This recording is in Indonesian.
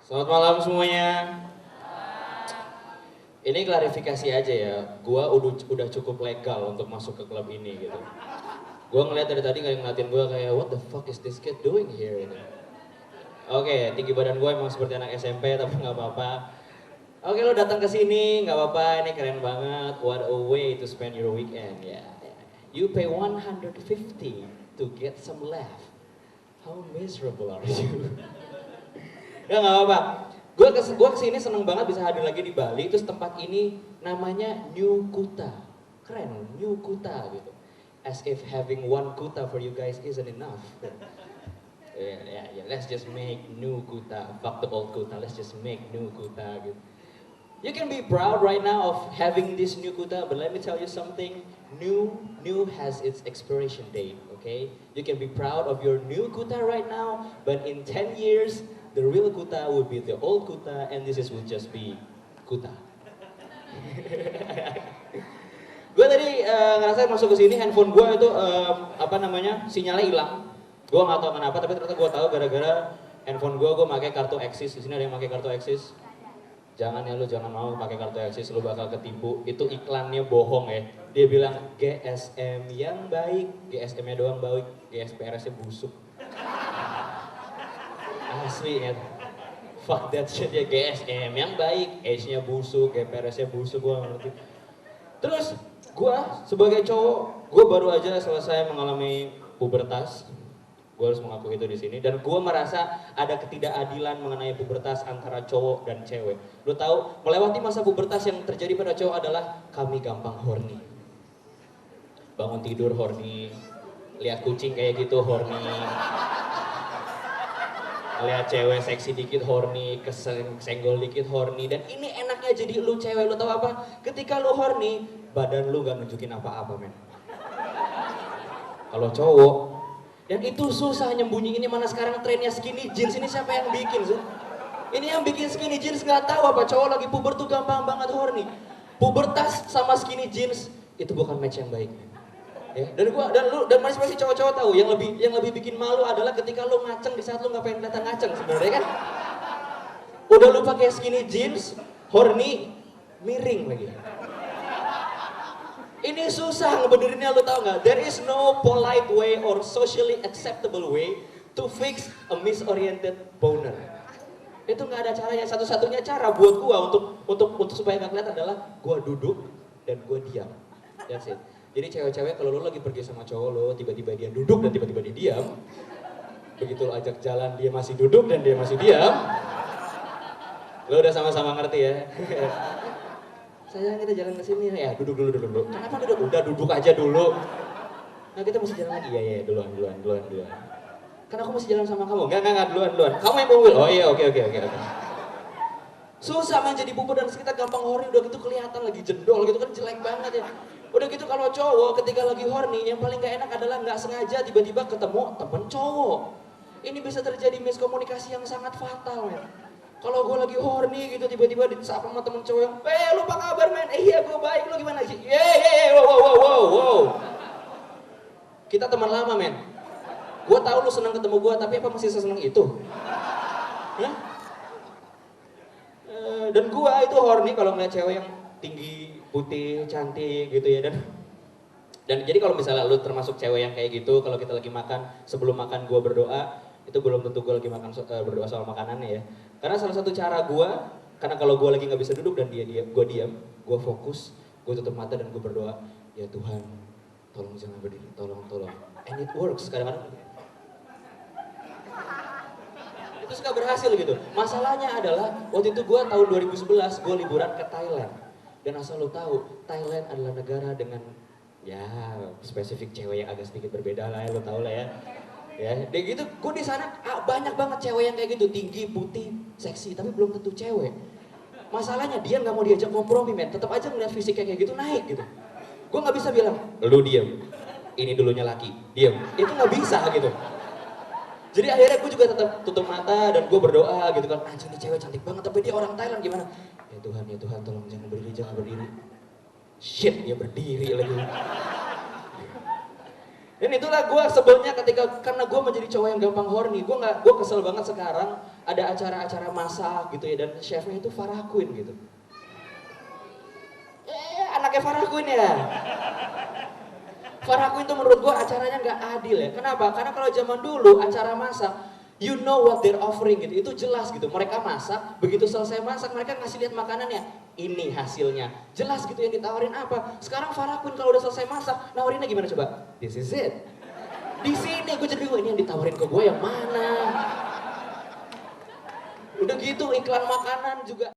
Selamat malam semuanya. Ini klarifikasi aja ya, gua udah cukup legal untuk masuk ke klub ini gitu. Gua ngeliat dari tadi kayak ngeliatin gua kayak what the fuck is this kid doing here gitu. Oke, tinggi badan gua emang seperti anak SMP tapi nggak apa-apa. Oke, lo datang ke sini nggak apa-apa, ini keren banget. What a way to spend your weekend ya. You pay 150 to get some laugh. How miserable are you? Ya nggak apa-apa. Gua kesini seneng banget bisa hadir lagi di Bali. Terus tempat ini namanya New Kuta. Keren, New Kuta gitu. As if having one Kuta for you guys isn't enough. Let's just make New Kuta. Fuck the old Kuta. Let's just make New Kuta gitu. You can be proud right now of having this New Kuta, but let me tell you something. New has its expiration date. Okay, you can be proud of your New Kuta right now, but in 10 years the real Kuta will be the old Kuta, and will just be Kuta. Gue tadi ngerasain masuk ke sini, handphone gue itu sinyalnya hilang. Gue nggak tahu kenapa, tapi ternyata gue tahu gara-gara handphone gue pakai kartu Axis. Di sini ada yang pakai kartu Axis. Jangan ya, lu jangan mau pakai kartu Axis, lu bakal ketipu. Itu iklannya bohong ya. Dia bilang GSM yang baik, GSM-nya doang baik, GSPRS-nya busuk. Asli ya. Fuck that shit ya, GSM yang baik, H-nya busuk, GPRS-nya busuk, gua gak ngerti. Terus gua sebagai cowok, gua baru aja selesai mengalami pubertas. Gue harus mengakui itu di sini, dan gue merasa ada ketidakadilan mengenai pubertas antara cowok dan cewek. Lo tahu, melewati masa pubertas yang terjadi pada cowok adalah kami gampang horny. Bangun tidur horny, lihat kucing kayak gitu horny, lihat cewek seksi dikit horny, kesenggol dikit horny. Dan ini enaknya jadi lu cewek, lo tahu apa? Ketika lu horny, badan lu gak nunjukin apa-apa men. Kalau cowok, dan itu susah nyembunyiinnya, mana sekarang trennya skinny jeans. Ini siapa yang bikin sih? Ini yang bikin skinny jeans nggak tahu apa cowok lagi puber tuh gampang banget horny. Pubertas sama skinny jeans itu bukan match yang baik. Ya, dan masih cowok-cowok tahu yang lebih bikin malu adalah ketika lu ngaceng di saat lu nggak pengen kelihatan ngaceng sebenarnya kan. Udah lu pakai skinny jeans, horny, miring lagi. Ini susah ngebenerinnya, lu tau gak? There is no polite way or socially acceptable way to fix a misoriented boner. Itu gak ada caranya. Satu-satunya cara buat gua untuk supaya gak kelihatan adalah gua duduk dan gua diam. That's it. Jadi cewek-cewek kalau lu lagi pergi sama cowok lo, tiba-tiba dia duduk dan tiba-tiba dia diam. Begitu lo ajak jalan dia masih duduk dan dia masih diam. Lo udah sama-sama ngerti ya. Sayang kita jalan ke sini ya, duduk dulu. Kenapa duduk? Udah duduk aja dulu. Nah kita mesti jalan lagi ya, duluan. Kan aku mesti jalan sama kamu. Enggak, duluan. Kamu yang mobil. Oh iya, oke. Susah man jadi puber dan kita gampang horny, udah gitu kelihatan lagi jendol gitu kan, jelek banget ya. Udah gitu kalau cowok ketika lagi horny yang paling gak enak adalah nggak sengaja tiba-tiba ketemu temen cowok. Ini bisa terjadi miskomunikasi yang sangat fatal man. Kalau gue lagi horny gitu tiba-tiba disapa sama temen cowok yang, lu apa kabar men? Iya gue baik, lu gimana sih? Wow. Kita teman lama men. Gue tahu lu senang ketemu gue, tapi apa masih sesenang itu? Hah? Dan gue itu horny kalau ngeliat cewek yang tinggi, putih, cantik gitu ya. Dan jadi kalau misalnya lu termasuk cewek yang kayak gitu, kalau kita lagi makan, sebelum makan gue berdoa, itu belum tentu gue lagi berdoa soal makanannya ya. Karena salah satu cara gue, karena kalau gue lagi nggak bisa duduk dan gue diam, gue fokus, gue tutup mata dan gue berdoa, ya Tuhan, tolong jangan berdiri, tolong. And it works kadang-kadang. Itu suka berhasil gitu. Masalahnya adalah waktu itu gue tahun 2011 gue liburan ke Thailand. Dan asal lo tahu, Thailand adalah negara dengan ya spesifik cewek yang agak sedikit berbeda lah ya, lo tau lah ya. Ya, dan gitu, gue di sana banyak banget cewek yang kayak gitu, tinggi, putih, seksi, tapi belum tentu cewek. Masalahnya dia nggak mau diajak kompromi men, tetap aja ngeliat fisiknya kayak gitu naik gitu. Gue nggak bisa bilang, lu diem, ini dulunya laki, diem, itu nggak bisa gitu. Jadi akhirnya gue juga tetap tutup mata dan gue berdoa gitu kan, anjing ini cewek cantik banget, tapi dia orang Thailand gimana? Ya Tuhan, tolong jangan berdiri. Shit, dia berdiri lagi. Dan itulah gue sebelnya karena gue menjadi cowok yang gampang horny. Gue kesel banget sekarang ada acara-acara masak gitu ya, dan chefnya itu Farah Queen gitu. Anaknya Farah Queen ya. Farah Queen tuh menurut gua acaranya nggak adil ya. Kenapa? Karena kalau zaman dulu acara masak, you know what they're offering gitu. Itu jelas gitu. Mereka masak, begitu selesai masak mereka ngasih lihat makanannya. Ini hasilnya. Jelas gitu yang ditawarin apa. Sekarang Farah Queen kalau udah selesai masak, nawarinnya gimana coba? This is it. Di sini gue jadi bingung, ini yang ditawarin ke gue yang mana? Udah gitu iklan makanan juga.